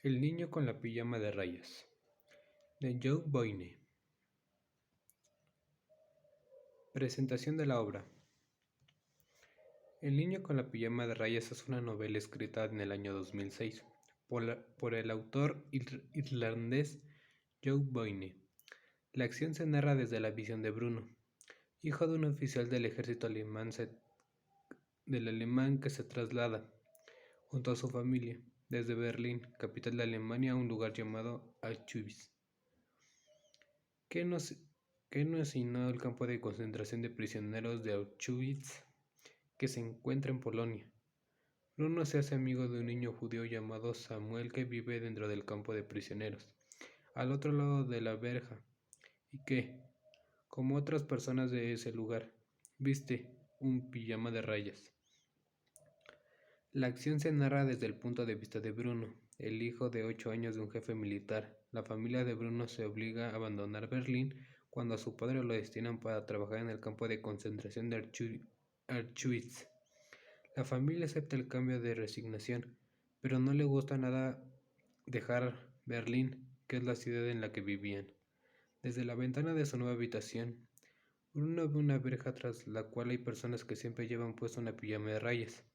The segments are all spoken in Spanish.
El niño con la pijama de rayas, de Joe Boyne. Presentación de la obra. El niño con la pijama de rayas es una novela escrita en el año 2006 por el autor irlandés Joe Boyne. La acción se narra desde la visión de Bruno, hijo de un oficial del ejército alemán que se traslada, junto a su familia, desde Berlín, capital de Alemania, a un lugar llamado Auschwitz. ¿Qué no es sino el campo de concentración de prisioneros de Auschwitz, que se encuentra en Polonia? Bruno se hace amigo de un niño judío llamado Samuel que vive dentro del campo de prisioneros, al otro lado de la verja, y que, como otras personas de ese lugar, viste un pijama de rayas. La acción se narra desde el punto de vista de Bruno, el hijo de 8 años de un jefe militar. La familia de Bruno se obliga a abandonar Berlín cuando a su padre lo destinan para trabajar en el campo de concentración de Auschwitz. La familia acepta el cambio de resignación, pero no le gusta nada dejar Berlín, que es la ciudad en la que vivían. Desde la ventana de su nueva habitación, Bruno ve una verja tras la cual hay personas que siempre llevan puesta una pijama de rayas.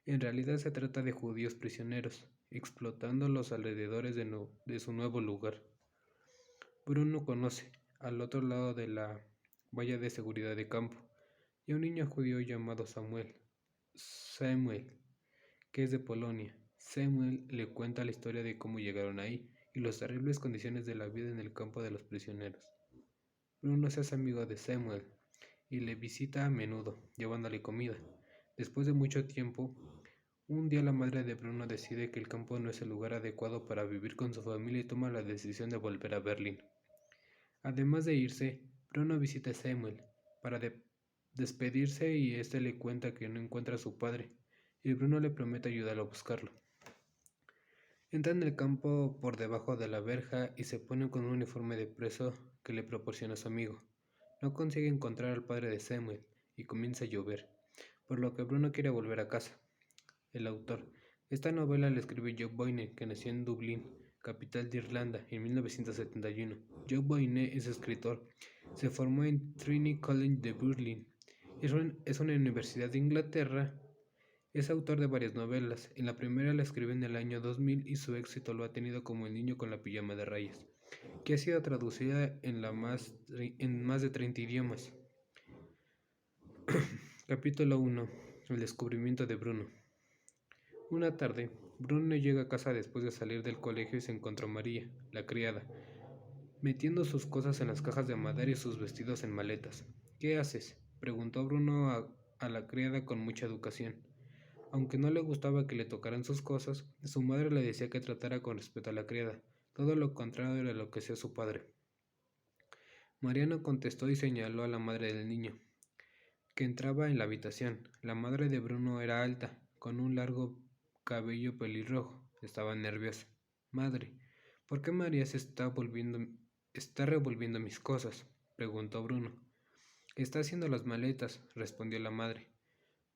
En realidad se trata de judíos prisioneros, explotando los alrededores de su nuevo lugar. Bruno conoce, al otro lado de la valla de seguridad de campo, y a un niño judío llamado Samuel, que es de Polonia. Samuel le cuenta la historia de cómo llegaron ahí y las terribles condiciones de la vida en el campo de los prisioneros. Bruno se hace amigo de Samuel y le visita a menudo, llevándole comida. Después de mucho tiempo, un día la madre de Bruno decide que el campo no es el lugar adecuado para vivir con su familia y toma la decisión de volver a Berlín. Además de irse, Bruno visita a Samuel para despedirse y este le cuenta que no encuentra a su padre, y Bruno le promete ayudarlo a buscarlo. Entra en el campo por debajo de la verja y se pone con un uniforme de preso que le proporciona su amigo. No consigue encontrar al padre de Samuel y comienza a llover, por lo que Bruno quiere volver a casa. El autor. Esta novela la escribe Joe Boyne, que nació en Dublín, capital de Irlanda, en 1971. Joe Boyne es escritor. Se formó en Trinity College de Dublín. Es una universidad de Inglaterra. Es autor de varias novelas. En la primera la escribió en el año 2000 y su éxito lo ha tenido como El niño con la pijama de rayas, que ha sido traducida en más de 30 idiomas. Capítulo 1. El descubrimiento de Bruno. Una tarde, Bruno llega a casa después de salir del colegio y se encontró a María, la criada, metiendo sus cosas en las cajas de madera y sus vestidos en maletas. ¿Qué haces?, preguntó Bruno a la criada con mucha educación. Aunque no le gustaba que le tocaran sus cosas, su madre le decía que tratara con respeto a la criada, todo lo contrario de lo que hacía su padre. María no contestó y señaló a la madre del niño, que entraba en la habitación. La madre de Bruno era alta, con un largo cabello pelirrojo. Estaba nerviosa. Madre, ¿por qué María está revolviendo mis cosas?, preguntó Bruno. Está haciendo las maletas, respondió la madre.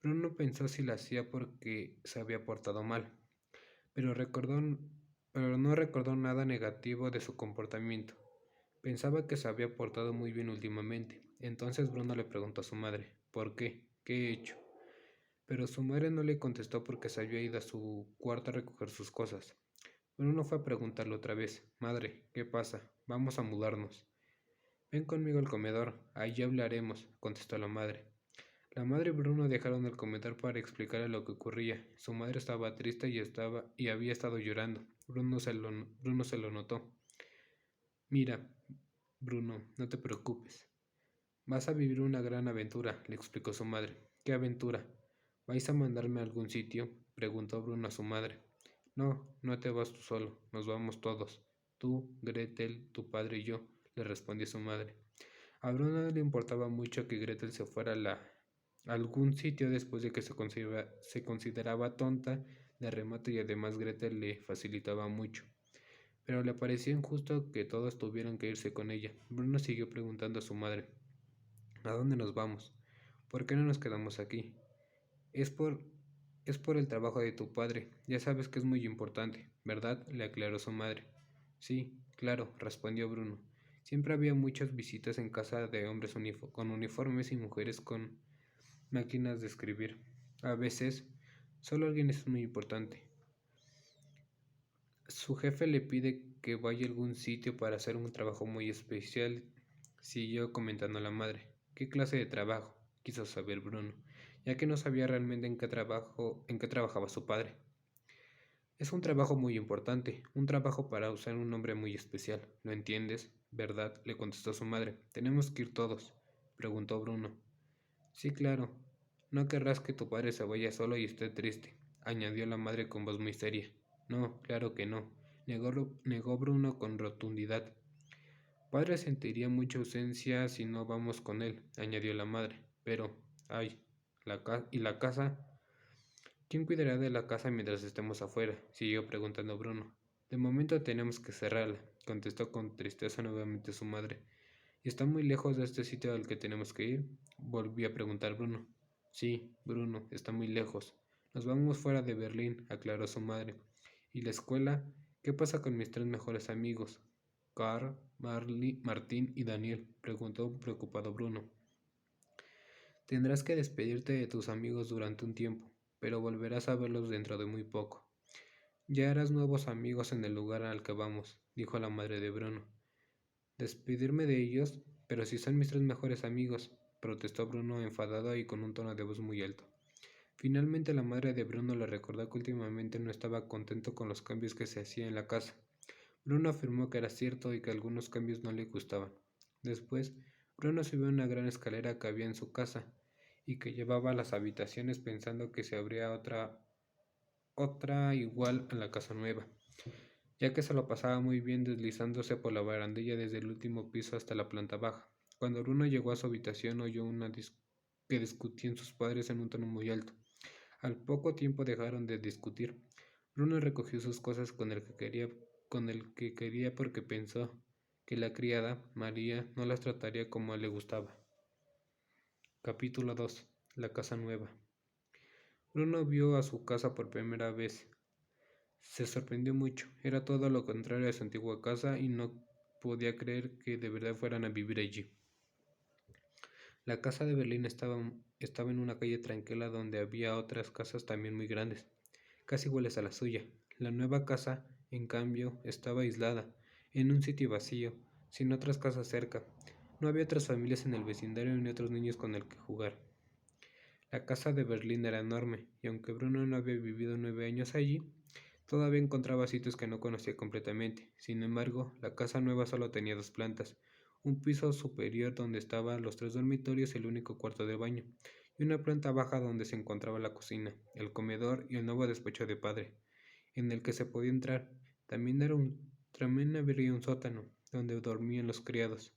Bruno pensó si la hacía porque se había portado mal, pero no recordó nada negativo de su comportamiento. Pensaba que se había portado muy bien últimamente. Entonces Bruno le preguntó a su madre, ¿por qué? ¿Qué he hecho? Pero su madre no le contestó porque se había ido a su cuarto a recoger sus cosas. Bruno fue a preguntarle otra vez, Madre, ¿qué pasa? Vamos a mudarnos. Ven conmigo al comedor, allí hablaremos, contestó la madre. La madre y Bruno dejaron el comedor para explicarle lo que ocurría. Su madre estaba triste y había estado llorando. Bruno se lo notó. Mira, Bruno, no te preocupes. Vas a vivir una gran aventura, le explicó su madre. ¿Qué aventura? ¿Vais a mandarme a algún sitio?, preguntó Bruno a su madre. No, no te vas tú solo, nos vamos todos. Tú, Gretel, tu padre y yo, le respondió su madre. A Bruno no le importaba mucho que Gretel se fuera a algún sitio después de que se consideraba tonta de remate y además Gretel le facilitaba mucho. Pero le parecía injusto que todos tuvieran que irse con ella. Bruno siguió preguntando a su madre, ¿a dónde nos vamos? ¿Por qué no nos quedamos aquí? Es por Es por el trabajo de tu padre. Ya sabes que es muy importante, ¿verdad? Le aclaró su madre. Sí, claro, respondió Bruno. Siempre había muchas visitas en casa de hombres con uniformes y mujeres con máquinas de escribir. A veces, solo alguien es muy importante. Su jefe le pide que vaya a algún sitio para hacer un trabajo muy especial, siguió comentando la madre. ¿Qué clase de trabajo? Quiso saber Bruno, ya que no sabía realmente en qué trabajaba su padre. Es un trabajo muy importante, un trabajo para usar un nombre muy especial. ¿Lo entiendes? ¿Verdad? Le contestó su madre. ¿Tenemos que ir todos? Preguntó Bruno. Sí, claro. No querrás que tu padre se vaya solo y esté triste, añadió la madre con voz muy seria. No, claro que no, negó Bruno con rotundidad. Padre sentiría mucha ausencia si no vamos con él, añadió la madre. Pero, ay, ¿y la casa? ¿Quién cuidará de la casa mientras estemos afuera? Siguió preguntando Bruno. De momento tenemos que cerrarla, contestó con tristeza nuevamente su madre. ¿Y está muy lejos de este sitio al que tenemos que ir? Volví a preguntar Bruno. Sí, Bruno, está muy lejos. Nos vamos fuera de Berlín, aclaró su madre. ¿Y la escuela? ¿Qué pasa con mis tres mejores amigos? Carl, Marley, Martín y Daniel, preguntó preocupado Bruno. Tendrás que despedirte de tus amigos durante un tiempo, pero volverás a verlos dentro de muy poco. Ya harás nuevos amigos en el lugar al que vamos, dijo la madre de Bruno. ¿Despedirme de ellos? Pero si son mis tres mejores amigos, protestó Bruno enfadado y con un tono de voz muy alto. Finalmente la madre de Bruno le recordó que últimamente no estaba contento con los cambios que se hacía en la casa. Bruno afirmó que era cierto y que algunos cambios no le gustaban. Después, Bruno subió una gran escalera que había en su casa y que llevaba a las habitaciones pensando que se abría otra igual a la casa nueva, ya que se lo pasaba muy bien deslizándose por la barandilla desde el último piso hasta la planta baja. Cuando Bruno llegó a su habitación oyó que discutían sus padres en un tono muy alto. Al poco tiempo dejaron de discutir. Bruno recogió sus cosas con el que quería porque pensó que la criada, María, no las trataría como a él le gustaba. Capítulo 2. La casa nueva. Bruno vio a su casa por primera vez. Se sorprendió mucho. Era todo lo contrario a su antigua casa y no podía creer que de verdad fueran a vivir allí. La casa de Berlín estaba en una calle tranquila donde había otras casas también muy grandes, casi iguales a la suya. La nueva casa, en cambio, estaba aislada, en un sitio vacío, sin otras casas cerca. No había otras familias en el vecindario ni otros niños con el que jugar. La casa de Berlín era enorme, y aunque Bruno no había vivido 9 años allí, todavía encontraba sitios que no conocía completamente. Sin embargo, la casa nueva solo tenía 2 plantas, un piso superior donde estaban los 3 dormitorios y el único cuarto de baño, y una planta baja donde se encontraba la cocina, el comedor y el nuevo despacho de padre, en el que se podía entrar. También habría un sótano, donde dormían los criados.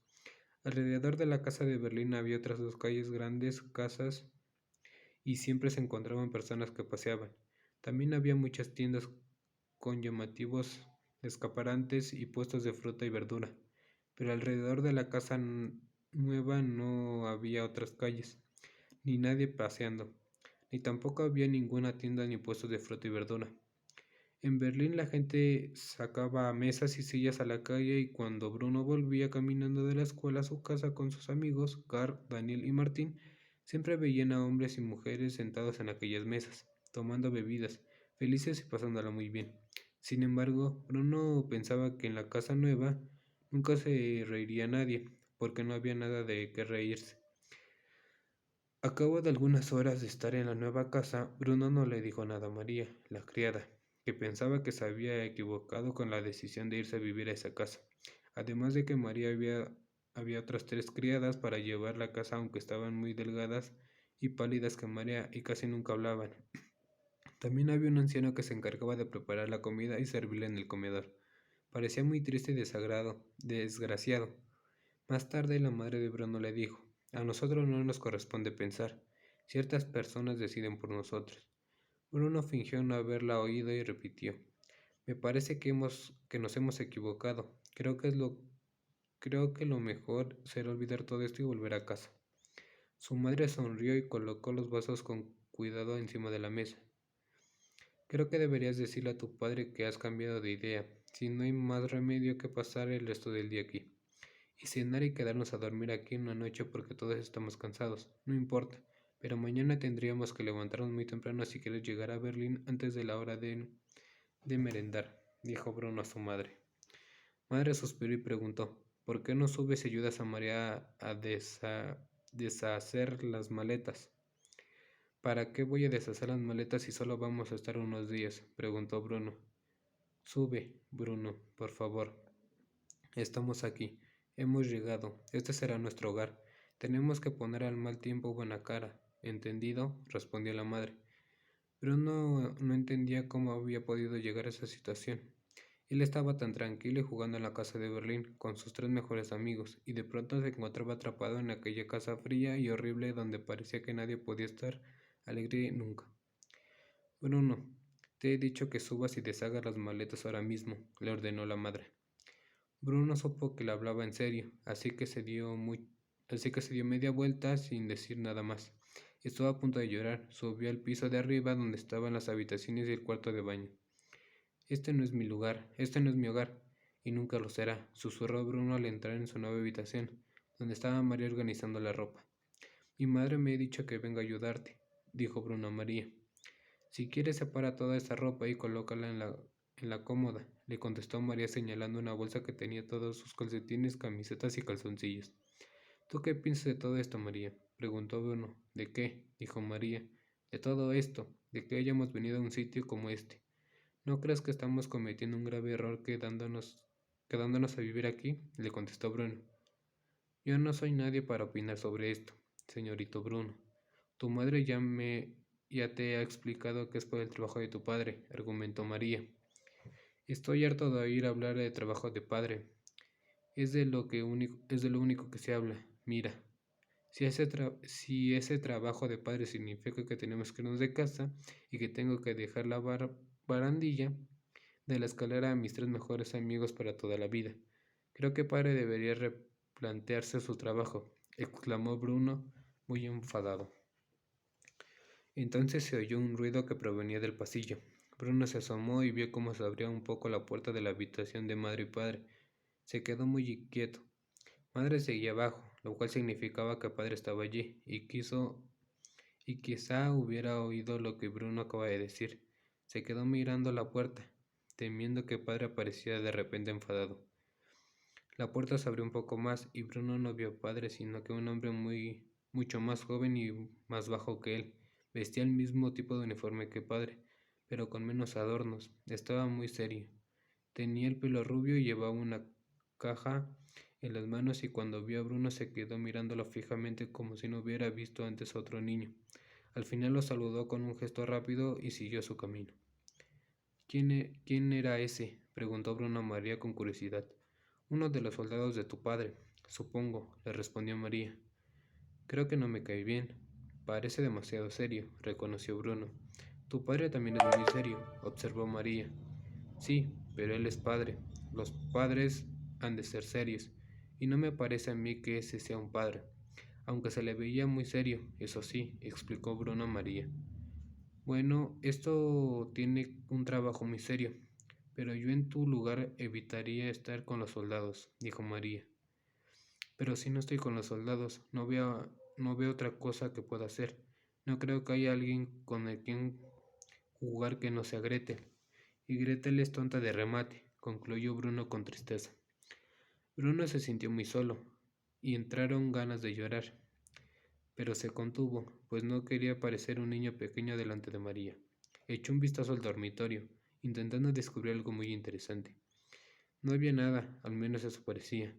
Alrededor de la casa de Berlín había otras 2 calles grandes casas y siempre se encontraban personas que paseaban. También había muchas tiendas con llamativos escaparantes y puestos de fruta y verdura, pero alrededor de la casa nueva no había otras calles, ni nadie paseando, ni tampoco había ninguna tienda ni puestos de fruta y verdura. En Berlín la gente sacaba mesas y sillas a la calle y cuando Bruno volvía caminando de la escuela a su casa con sus amigos, Carl, Daniel y Martín, siempre veían a hombres y mujeres sentados en aquellas mesas, tomando bebidas, felices y pasándola muy bien. Sin embargo, Bruno pensaba que en la casa nueva nunca se reiría nadie, porque no había nada de qué reírse. A cabo de algunas horas de estar en la nueva casa, Bruno no le dijo nada a María, la criada, que pensaba que se había equivocado con la decisión de irse a vivir a esa casa. Además de que había otras 3 criadas para llevar la casa, aunque estaban muy delgadas y pálidas que María y casi nunca hablaban. También había un anciano que se encargaba de preparar la comida y servirla en el comedor. Parecía muy triste y desgraciado. Más tarde la madre de Bruno le dijo, a nosotros no nos corresponde pensar, ciertas personas deciden por nosotros. Bruno fingió no haberla oído y repitió, me parece que nos hemos equivocado, creo que lo mejor será olvidar todo esto y volver a casa. Su madre sonrió y colocó los vasos con cuidado encima de la mesa. Creo que deberías decirle a tu padre que has cambiado de idea, si no hay más remedio que pasar el resto del día aquí. Y cenar y quedarnos a dormir aquí una noche porque todos estamos cansados. No importa, pero mañana tendríamos que levantarnos muy temprano si quieres llegar a Berlín antes de la hora de merendar, dijo Bruno a su madre. Madre suspiró y preguntó, ¿por qué no subes y ayudas a María a deshacer las maletas? ¿Para qué voy a deshacer las maletas si solo vamos a estar unos días? Preguntó Bruno. Sube, Bruno, por favor. Estamos aquí. Hemos llegado. Este será nuestro hogar. Tenemos que poner al mal tiempo buena cara. ¿Entendido? Respondió la madre. Bruno no entendía cómo había podido llegar a esa situación. Él estaba tan tranquilo y jugando en la casa de Berlín con sus tres mejores amigos, y de pronto se encontraba atrapado en aquella casa fría y horrible donde parecía que nadie podía estar alegre nunca. Bruno, te he dicho que subas y deshagas las maletas ahora mismo, le ordenó la madre. Bruno supo que le hablaba en serio, así que se dio media vuelta sin decir nada más. Estuvo a punto de llorar, subió al piso de arriba donde estaban las habitaciones y el cuarto de baño. Este no es mi lugar, este no es mi hogar, y nunca lo será, susurró Bruno al entrar en su nueva habitación, donde estaba María organizando la ropa. Mi madre me ha dicho que venga a ayudarte, dijo Bruno a María. Si quieres separa toda esa ropa y colócala en la cómoda, le contestó María señalando una bolsa que tenía todos sus calcetines, camisetas y calzoncillos. ¿Tú qué piensas de todo esto, María? Preguntó Bruno. ¿De qué? Dijo María. De todo esto, de que hayamos venido a un sitio como este. ¿No crees que estamos cometiendo un grave error quedándonos a vivir aquí? Le contestó Bruno. Yo no soy nadie para opinar sobre esto, señorito Bruno. Tu madre ya te ha explicado que es por el trabajo de tu padre, argumentó María. Estoy harto de oír hablar de trabajo de padre. Es de lo único que se habla. Mira, si ese trabajo de padre significa que tenemos que irnos de casa y que tengo que dejar la barandilla de la escalera a mis tres mejores amigos para toda la vida. Creo que padre debería replantearse su trabajo, exclamó Bruno, muy enfadado. Entonces se oyó un ruido que provenía del pasillo. Bruno se asomó y vio cómo se abría un poco la puerta de la habitación de madre y padre. Se quedó muy inquieto. Madre seguía abajo, lo cual significaba que padre estaba allí, y quizá hubiera oído lo que Bruno acaba de decir. Se quedó mirando la puerta, temiendo que padre apareciera de repente enfadado. La puerta se abrió un poco más y Bruno no vio a padre, sino que un hombre mucho más joven y más bajo que él. Vestía el mismo tipo de uniforme que padre, pero con menos adornos. Estaba muy serio. Tenía el pelo rubio y llevaba una caja en las manos, y cuando vio a Bruno se quedó mirándolo fijamente como si no hubiera visto antes a otro niño. Al final lo saludó con un gesto rápido y siguió su camino. ¿Quién era ese? Preguntó Bruno a María con curiosidad. Uno de los soldados de tu padre, supongo, le respondió María. Creo que no me cae bien. Parece demasiado serio, reconoció Bruno. Tu padre también es muy serio, observó María. Sí, pero él es padre. Los padres han de ser serios, y no me parece a mí que ese sea un padre. Aunque se le veía muy serio, eso sí, explicó Bruno a María. Bueno, esto tiene un trabajo muy serio, pero yo en tu lugar evitaría estar con los soldados, dijo María. Pero si no estoy con los soldados, no veo otra cosa que pueda hacer. No creo que haya alguien con el quien jugar que no sea Gretel. Y Gretel es tonta de remate, concluyó Bruno con tristeza. Bruno se sintió muy solo, y entraron ganas de llorar, pero se contuvo, pues no quería parecer un niño pequeño delante de María. Echó un vistazo al dormitorio, intentando descubrir algo muy interesante. No había nada, al menos eso parecía,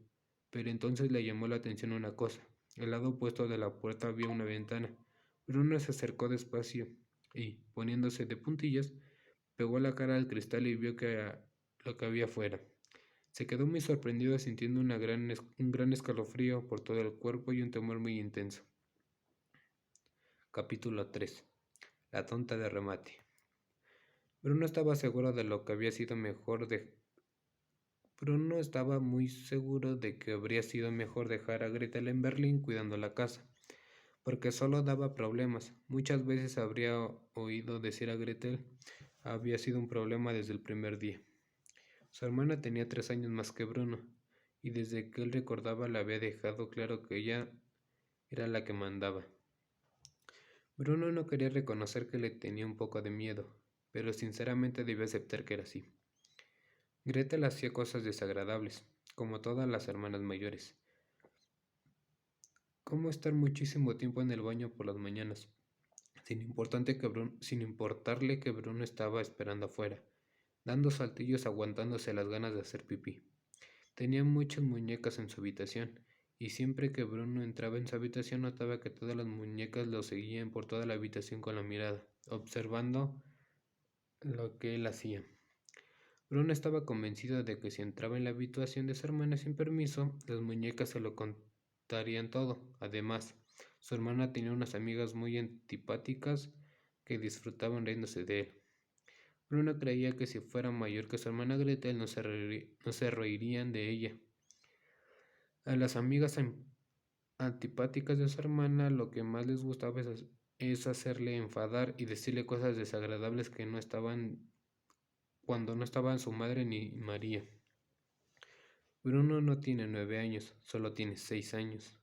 pero entonces le llamó la atención una cosa. Al lado opuesto de la puerta había una ventana. Bruno se acercó despacio y, poniéndose de puntillas, pegó la cara al cristal y vio lo que había afuera. Se quedó muy sorprendido, sintiendo un gran escalofrío por todo el cuerpo y un temor muy intenso. Capítulo 3. La tonta de remate. Bruno estaba seguro de lo que había sido mejor de Bruno estaba muy seguro de que habría sido mejor dejar a Gretel en Berlín cuidando la casa, porque solo daba problemas. Muchas veces habría oído decir a Gretel había sido un problema desde el primer día. Su hermana tenía 3 años más que Bruno, y desde que él recordaba le había dejado claro que ella era la que mandaba. Bruno no quería reconocer que le tenía un poco de miedo, pero sinceramente debía aceptar que era así. Gretel hacía cosas desagradables, como todas las hermanas mayores, como estar muchísimo tiempo en el baño por las mañanas, sin importarle que Bruno estaba esperando afuera, dando saltillos aguantándose las ganas de hacer pipí. Tenía muchas muñecas en su habitación, y siempre que Bruno entraba en su habitación notaba que todas las muñecas lo seguían por toda la habitación con la mirada, observando lo que él hacía. Bruno estaba convencido de que si entraba en la habitación de su hermana sin permiso, las muñecas se lo contarían todo. Además, su hermana tenía unas amigas muy antipáticas que disfrutaban riéndose de él. Bruno creía que si fuera mayor que su hermana Gretel no se reirían de ella. A las amigas antipáticas de su hermana lo que más les gustaba es hacerle enfadar y decirle cosas desagradables que no estaban cuando no estaban su madre ni María. Bruno no tiene 9 años, solo tiene 6 años.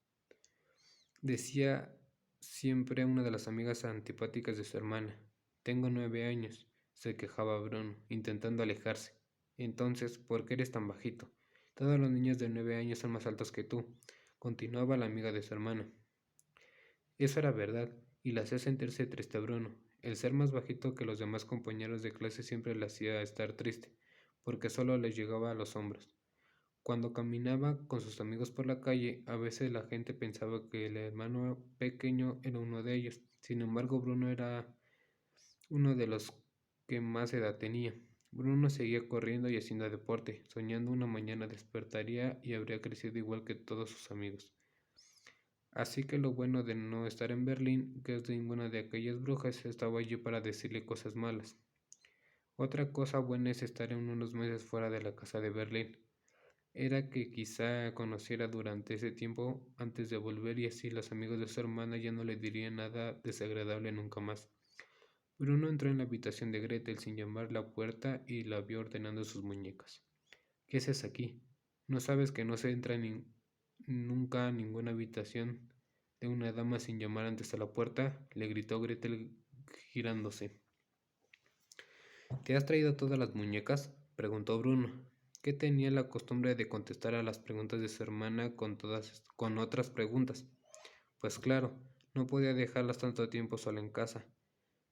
Decía siempre a una de las amigas antipáticas de su hermana. Tengo 9 años, se quejaba Bruno, intentando alejarse. Entonces, ¿por qué eres tan bajito? Todos los niños de 9 años son más altos que tú, continuaba la amiga de su hermana. Eso era verdad, y le hacía sentirse triste a Bruno. El ser más bajito que los demás compañeros de clase siempre le hacía estar triste, porque solo le llegaba a los hombros. Cuando caminaba con sus amigos por la calle, a veces la gente pensaba que el hermano pequeño era uno de ellos. Sin embargo, Bruno era uno de los que más edad tenía. Bruno seguía corriendo y haciendo deporte, soñando una mañana despertaría y habría crecido igual que todos sus amigos. Así que lo bueno de no estar en Berlín, que es ninguna de aquellas brujas, estaba allí para decirle cosas malas. Otra cosa buena es estar en unos meses fuera de la casa de Berlín. Era que quizá conociera durante ese tiempo antes de volver y así los amigos de su hermana ya no le dirían nada desagradable nunca más. Bruno entró en la habitación de Gretel sin llamar a la puerta y la vio ordenando sus muñecas. ¿Qué haces aquí? ¿No sabes que no se entra nunca a ninguna habitación de una dama sin llamar antes a la puerta? Le gritó Gretel girándose. ¿Te has traído todas las muñecas? Preguntó Bruno, que tenía la costumbre de contestar a las preguntas de su hermana con otras preguntas. Pues claro, no podía dejarlas tanto tiempo sola en casa.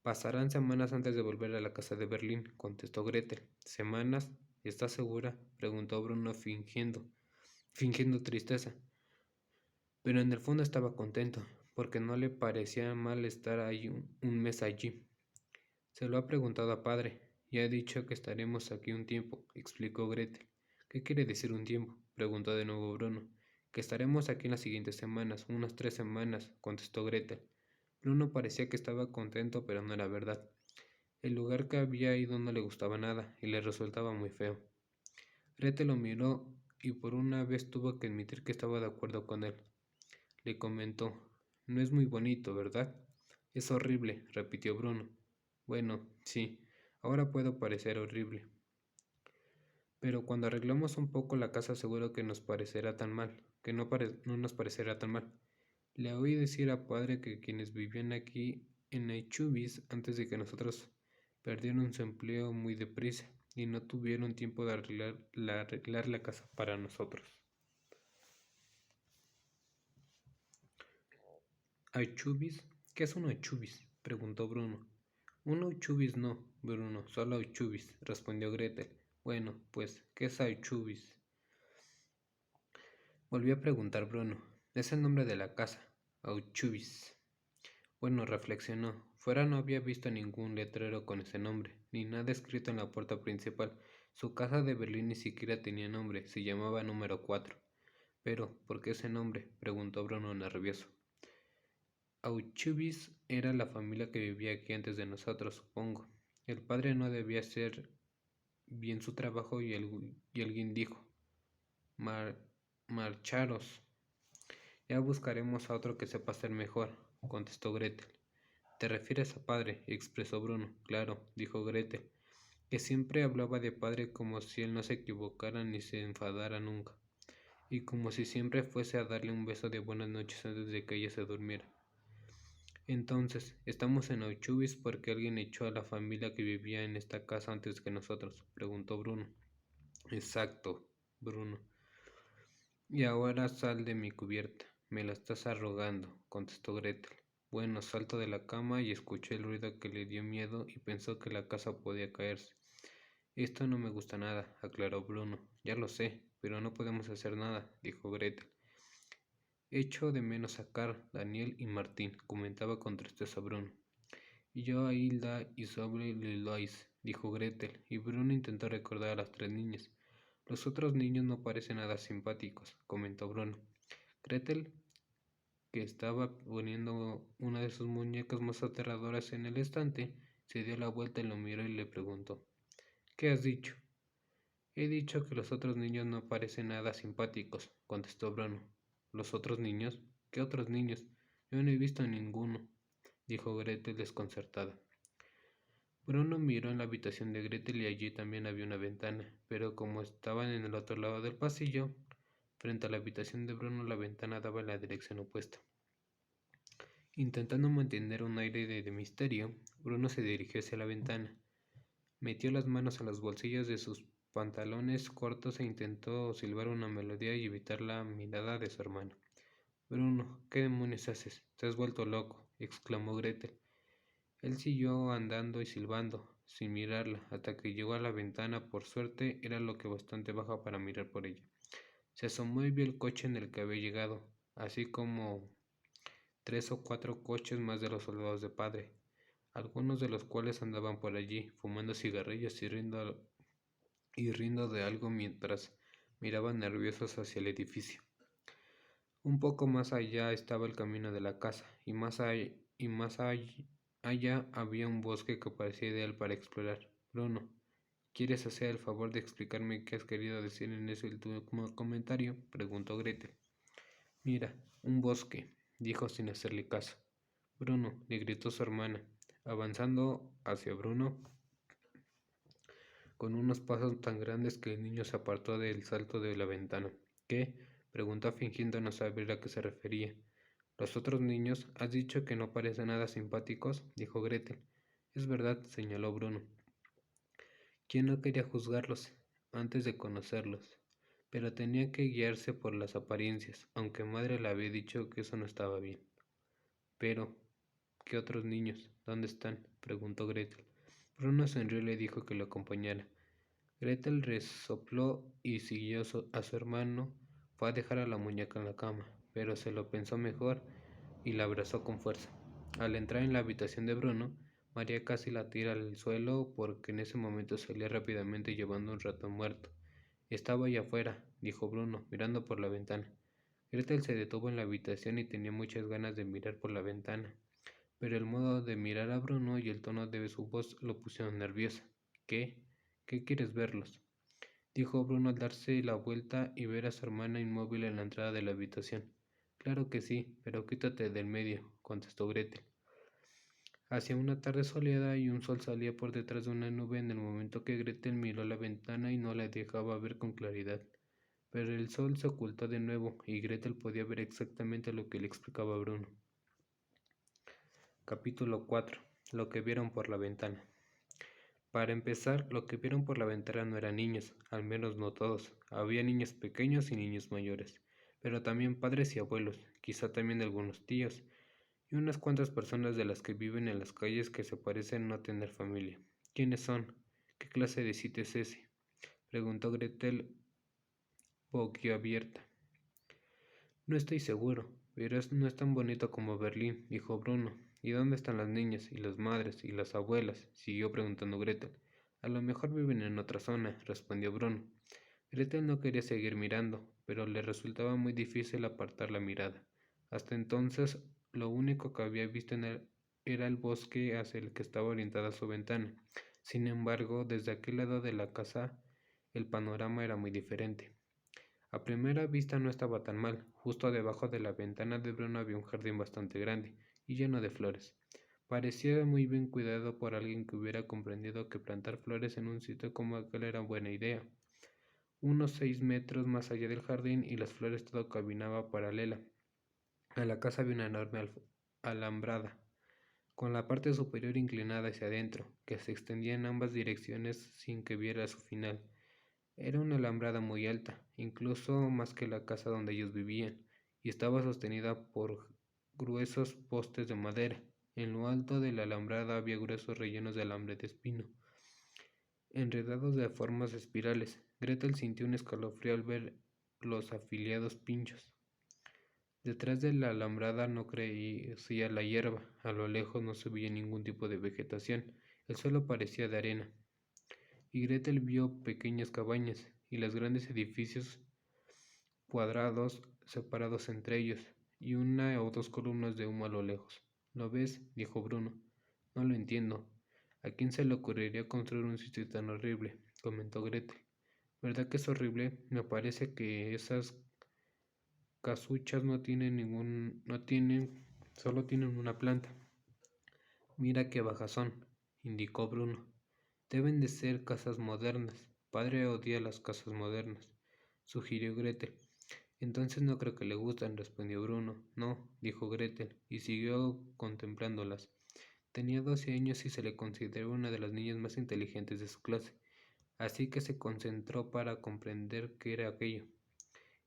Pasarán semanas antes de volver a la casa de Berlín, contestó Gretel. ¿Semanas? ¿Estás segura? Preguntó Bruno fingiendo tristeza. Pero en el fondo estaba contento, porque no le parecía mal estar ahí un mes allí. Se lo ha preguntado a padre, y ha dicho que estaremos aquí un tiempo, explicó Gretel. ¿Qué quiere decir un tiempo? Preguntó de nuevo Bruno. Que estaremos aquí en las siguientes semanas, unas 3 semanas, contestó Gretel. Bruno parecía que estaba contento, pero no era verdad. El lugar que había ido no le gustaba nada, y le resultaba muy feo. Gretel lo miró, y por una vez tuvo que admitir que estaba de acuerdo con él. Le comentó, no es muy bonito, ¿verdad? Es horrible, repitió Bruno. Bueno, sí, ahora puedo parecer horrible. Pero cuando arreglamos un poco la casa seguro que nos parecerá tan mal, que no nos parecerá tan mal. Le oí decir a padre que quienes vivían aquí en Aichubis antes de que nosotros perdieron su empleo muy deprisa y no tuvieron tiempo de arreglar la casa para nosotros. ¿Aichubis? ¿Qué es un Aichubis? Preguntó Bruno. Un Aichubis no, Bruno, solo Aichubis, respondió Gretel. Bueno, pues, ¿qué es Aichubis? Volvió a preguntar Bruno. Es el nombre de la casa, Aichubis. Bueno, reflexionó. Fuera no había visto ningún letrero con ese nombre, ni nada escrito en la puerta principal. Su casa de Berlín ni siquiera tenía nombre, se llamaba número 4. Pero, ¿por qué ese nombre? Preguntó Bruno nervioso. Auchubis era la familia que vivía aquí antes de nosotros, supongo. El padre no debía hacer bien su trabajo y alguien dijo, marcharos. Ya buscaremos a otro que sepa hacer mejor, contestó Gretel. ¿Te refieres a padre? Expresó Bruno. Claro, dijo Gretel. que siempre hablaba de padre como si él no se equivocara ni se enfadara nunca, y como si siempre fuese a darle un beso de buenas noches antes de que ella se durmiera. Entonces, ¿estamos en Auschwitz porque alguien echó a la familia que vivía en esta casa antes que nosotros?, preguntó Bruno. Exacto, Bruno. Y ahora sal de mi cubierta. Me la estás arrogando, contestó Gretel. Bueno, saltó de la cama y escuché el ruido que le dio miedo y pensó que la casa podía caerse. Esto no me gusta nada, aclaró Bruno. Ya lo sé, pero no podemos hacer nada, dijo Gretel. Echo de menos a Carl, Daniel y Martín, comentaba con tristeza Bruno. Y yo a Hilda y sobre Lois, dijo Gretel, y Bruno intentó recordar a las tres niñas. Los otros niños no parecen nada simpáticos, comentó Bruno. Gretel, que estaba poniendo una de sus muñecas más aterradoras en el estante, se dio la vuelta y lo miró y le preguntó: ¿Qué has dicho? He dicho que los otros niños no parecen nada simpáticos, contestó Bruno. ¿Los otros niños? ¿Qué otros niños? Yo no he visto ninguno, dijo Gretel desconcertada. Bruno miró en la habitación de Gretel y allí también había una ventana, pero como estaban en el otro lado del pasillo, frente a la habitación de Bruno la ventana daba en la dirección opuesta. Intentando mantener un aire de misterio, Bruno se dirigió hacia la ventana. Metió las manos en los bolsillos de sus pantalones cortos e intentó silbar una melodía y evitar la mirada de su hermano. Bruno, ¿qué demonios haces? Te has vuelto loco, exclamó Gretel. Él siguió andando y silbando, sin mirarla, hasta que llegó a la ventana. Por suerte, era lo que bastante baja para mirar por ella. Se asomó y vio el coche en el que había llegado, así como 3 o 4 coches más de los soldados de padre, algunos de los cuales andaban por allí, fumando cigarrillos y riendo de algo mientras miraban nerviosos hacia el edificio. Un poco más allá estaba el camino de la casa, y más allá había un bosque que parecía ideal para explorar. Bruno, ¿quieres hacer el favor de explicarme qué has querido decir en ese último comentario?, preguntó Gretel. Mira, un bosque, dijo sin hacerle caso. Bruno, le gritó su hermana, avanzando hacia Bruno con unos pasos tan grandes que el niño se apartó del salto de la ventana. ¿Qué? Preguntó fingiendo no saber a qué se refería. ¿Los otros niños? ¿Has dicho que no parecen nada simpáticos?, dijo Gretel. Es verdad, señaló Bruno. ¿Quién no quería juzgarlos antes de conocerlos? Pero tenía que guiarse por las apariencias, aunque madre le había dicho que eso no estaba bien. Pero, ¿qué otros niños? ¿Dónde están?, preguntó Gretel. Bruno sonrió y le dijo que lo acompañara. Gretel resopló y siguió a su hermano. Fue a dejar a la muñeca en la cama, pero se lo pensó mejor y la abrazó con fuerza. Al entrar en la habitación de Bruno, María casi la tira al suelo porque en ese momento salía rápidamente llevando un ratón muerto. Estaba allá afuera, dijo Bruno, mirando por la ventana. Gretel se detuvo en la habitación y tenía muchas ganas de mirar por la ventana, pero el modo de mirar a Bruno y el tono de su voz lo pusieron nerviosa. ¿Qué? ¿Qué quieres verlos?, dijo Bruno al darse la vuelta y ver a su hermana inmóvil en la entrada de la habitación. Claro que sí, pero quítate del medio, contestó Gretel. Hacía una tarde soleada y un sol salía por detrás de una nube en el momento que Gretel miró la ventana y no la dejaba ver con claridad. Pero el sol se ocultó de nuevo y Gretel podía ver exactamente lo que le explicaba Bruno. Capítulo 4. Lo que vieron por la ventana. Para empezar, lo que vieron por la ventana no eran niños, al menos no todos. Había niños pequeños y niños mayores, pero también padres y abuelos, quizá también algunos tíos, y unas cuantas personas de las que viven en las calles que se parecen no tener familia. ¿Quiénes son? ¿Qué clase de sitio es ese?, preguntó Gretel boquiabierta. No estoy seguro, pero no es tan bonito como Berlín, dijo Bruno. ¿Y dónde están las niñas, y las madres, y las abuelas?, siguió preguntando Gretel. A lo mejor viven en otra zona, respondió Bruno. Gretel no quería seguir mirando, pero le resultaba muy difícil apartar la mirada. Hasta entonces, lo único que había visto era el bosque hacia el que estaba orientada su ventana. Sin embargo, desde aquel lado de la casa, el panorama era muy diferente. A primera vista no estaba tan mal. Justo debajo de la ventana de Bruno había un jardín bastante grande y lleno de flores. Parecía muy bien cuidado por alguien que hubiera comprendido que plantar flores en un sitio como aquel era buena idea. Unos 6 metros más allá del jardín y las flores todo caminaba paralela. A la casa había una enorme alambrada, con la parte superior inclinada hacia adentro, que se extendía en ambas direcciones sin que viera su final. Era una alambrada muy alta, incluso más que la casa donde ellos vivían, y estaba sostenida por gruesos postes de madera. En lo alto de la alambrada había gruesos rellenos de alambre de espino, enredados de formas espirales. Gretel sintió un escalofrío al ver los afilados pinchos. Detrás de la alambrada no crecía la hierba, a lo lejos no se veía ningún tipo de vegetación, el suelo parecía de arena, y Gretel vio pequeñas cabañas y los grandes edificios cuadrados separados entre ellos, y una o dos columnas de humo a lo lejos. ¿Lo ves?, dijo Bruno. No lo entiendo. ¿A quién se le ocurriría construir un sitio tan horrible?, comentó Gretel. ¿Verdad que es horrible? Me parece que esas casuchas solo tienen una planta. Mira qué bajas son, indicó Bruno. Deben de ser casas modernas. Padre odia las casas modernas, sugirió Gretel. Entonces no creo que le gustan, respondió Bruno. No, dijo Gretel, y siguió contemplándolas. Tenía 12 años y se le consideraba una de las niñas más inteligentes de su clase, así que se concentró para comprender qué era aquello.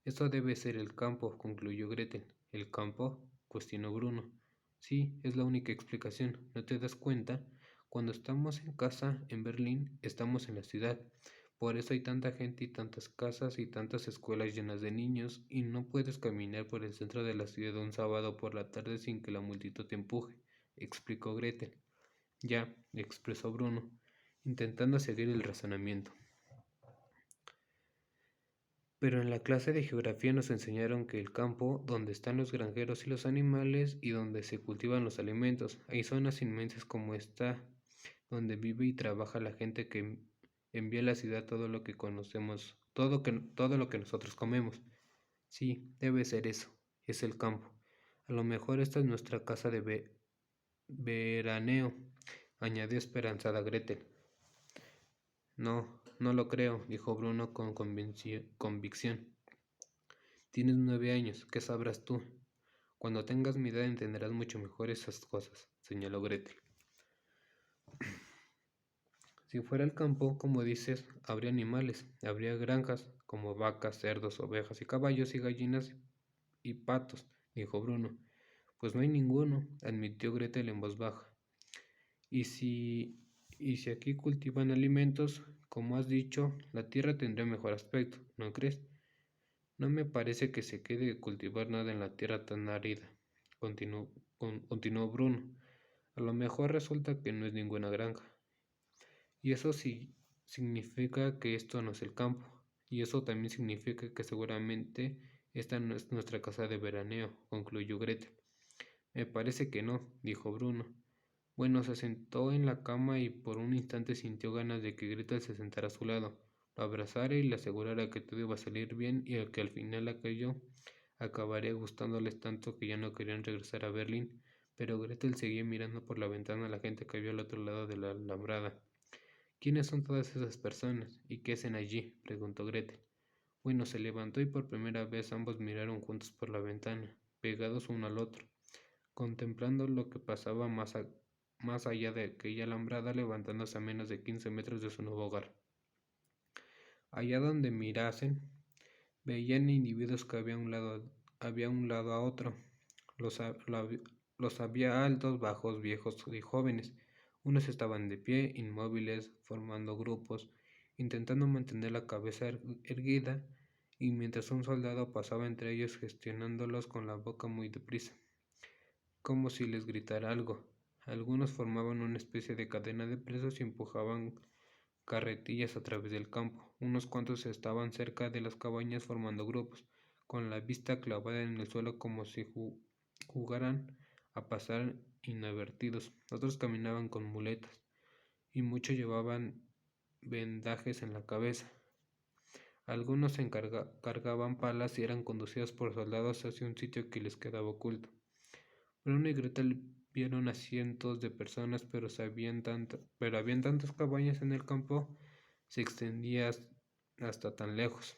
Eso debe ser el campo, concluyó Gretel. ¿El campo?, cuestionó Bruno. Sí, es la única explicación. ¿No te das cuenta? Cuando estamos en casa en Berlín, estamos en la ciudad. Por eso hay tanta gente y tantas casas y tantas escuelas llenas de niños, y no puedes caminar por el centro de la ciudad un sábado por la tarde sin que la multitud te empuje, explicó Gretel. Ya, expresó Bruno, intentando seguir el razonamiento. Pero en la clase de geografía nos enseñaron que el campo, donde están los granjeros y los animales y donde se cultivan los alimentos, hay zonas inmensas como esta, donde vive y trabaja la gente que envía a la ciudad todo lo que conocemos, todo lo que nosotros comemos. Sí, debe ser eso, es el campo. A lo mejor esta es nuestra casa de veraneo, añadió esperanzada Gretel. No, no lo creo, dijo Bruno con convicción. Tienes 9 años, ¿qué sabrás tú? Cuando tengas mi edad entenderás mucho mejor esas cosas, señaló Gretel. Si fuera el campo, como dices, habría animales, habría granjas, como vacas, cerdos, ovejas y caballos y gallinas y patos, dijo Bruno. Pues no hay ninguno, admitió Gretel en voz baja. Y si aquí cultivan alimentos, como has dicho, la tierra tendría mejor aspecto, ¿no crees? No me parece que se quede cultivar nada en la tierra tan árida, continuó Bruno. A lo mejor resulta que no es ninguna granja. Y eso sí significa que esto no es el campo. Y eso también significa que seguramente esta no es nuestra casa de veraneo, concluyó Gretel. Me parece que no, dijo Bruno. Bueno, se sentó en la cama y por un instante sintió ganas de que Gretel se sentara a su lado, lo abrazara y le asegurara que todo iba a salir bien y que al final aquello acabaría gustándoles tanto que ya no querían regresar a Berlín, pero Gretel seguía mirando por la ventana a la gente que había al otro lado de la alambrada. ¿Quiénes son todas esas personas? ¿Y qué hacen allí?, preguntó Gretel. Bueno, se levantó y por primera vez ambos miraron juntos por la ventana, pegados uno al otro, contemplando lo que pasaba más allá de aquella alambrada, levantándose a menos de 15 metros de su nuevo hogar. Allá donde mirasen, veían individuos que había un lado a otro. Los había altos, bajos, viejos y jóvenes. Unos estaban de pie, inmóviles, formando grupos, intentando mantener la cabeza erguida, y mientras un soldado pasaba entre ellos gestionándolos con la boca muy deprisa, como si les gritara algo. Algunos formaban una especie de cadena de presos y empujaban carretillas a través del campo. Unos cuantos estaban cerca de las cabañas formando grupos, con la vista clavada en el suelo como si jugaran a pasar inadvertidos. Otros caminaban con muletas, y muchos llevaban vendajes en la cabeza. Algunos cargaban palas y eran conducidos por soldados hacia un sitio que les quedaba oculto. Bruno y Gretel vieron a cientos de personas, pero habían tantas cabañas en el campo, se extendía hasta tan lejos,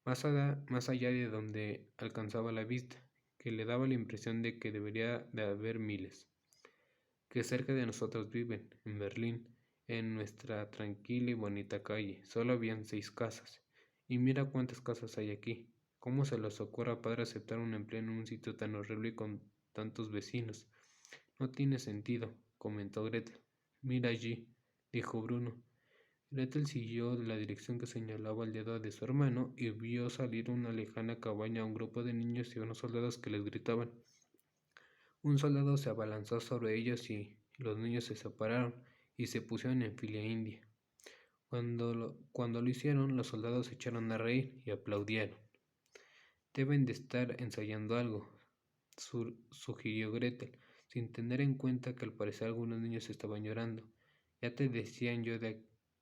más allá de donde alcanzaba la vista, que le daba la impresión de que debería de haber miles, que cerca de nosotros viven, en Berlín, en nuestra tranquila y bonita calle, solo habían 6 casas. Y mira cuántas casas hay aquí. ¿Cómo se les ocurre a padre aceptar un empleo en un sitio tan horrible y con tantos vecinos? No tiene sentido, comentó Gretel. Mira allí, dijo Bruno. Gretel siguió la dirección que señalaba el dedo de su hermano y vio salir una lejana cabaña a un grupo de niños y unos soldados que les gritaban. Un soldado se abalanzó sobre ellos y los niños se separaron y se pusieron en fila india. Cuando lo hicieron, los soldados se echaron a reír y aplaudieron. Deben de estar ensayando algo, sugirió Gretel, sin tener en cuenta que al parecer algunos niños estaban llorando. Ya te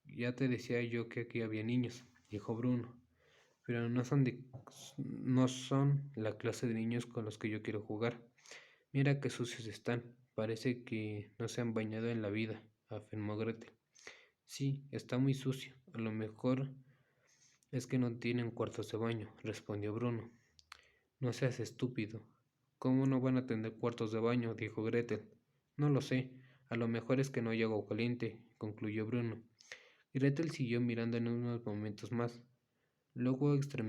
ya te decía yo que aquí había niños, dijo Bruno, pero no son la clase de niños con los que yo quiero jugar. Mira qué sucios están, parece que no se han bañado en la vida, afirmó Gretel. Sí, está muy sucio, a lo mejor es que no tienen cuartos de baño, respondió Bruno. No seas estúpido. ¿Cómo no van a tener cuartos de baño? Dijo Gretel. No lo sé, a lo mejor es que no hay agua caliente, concluyó Bruno. Gretel siguió mirando en unos momentos más. Luego estremeció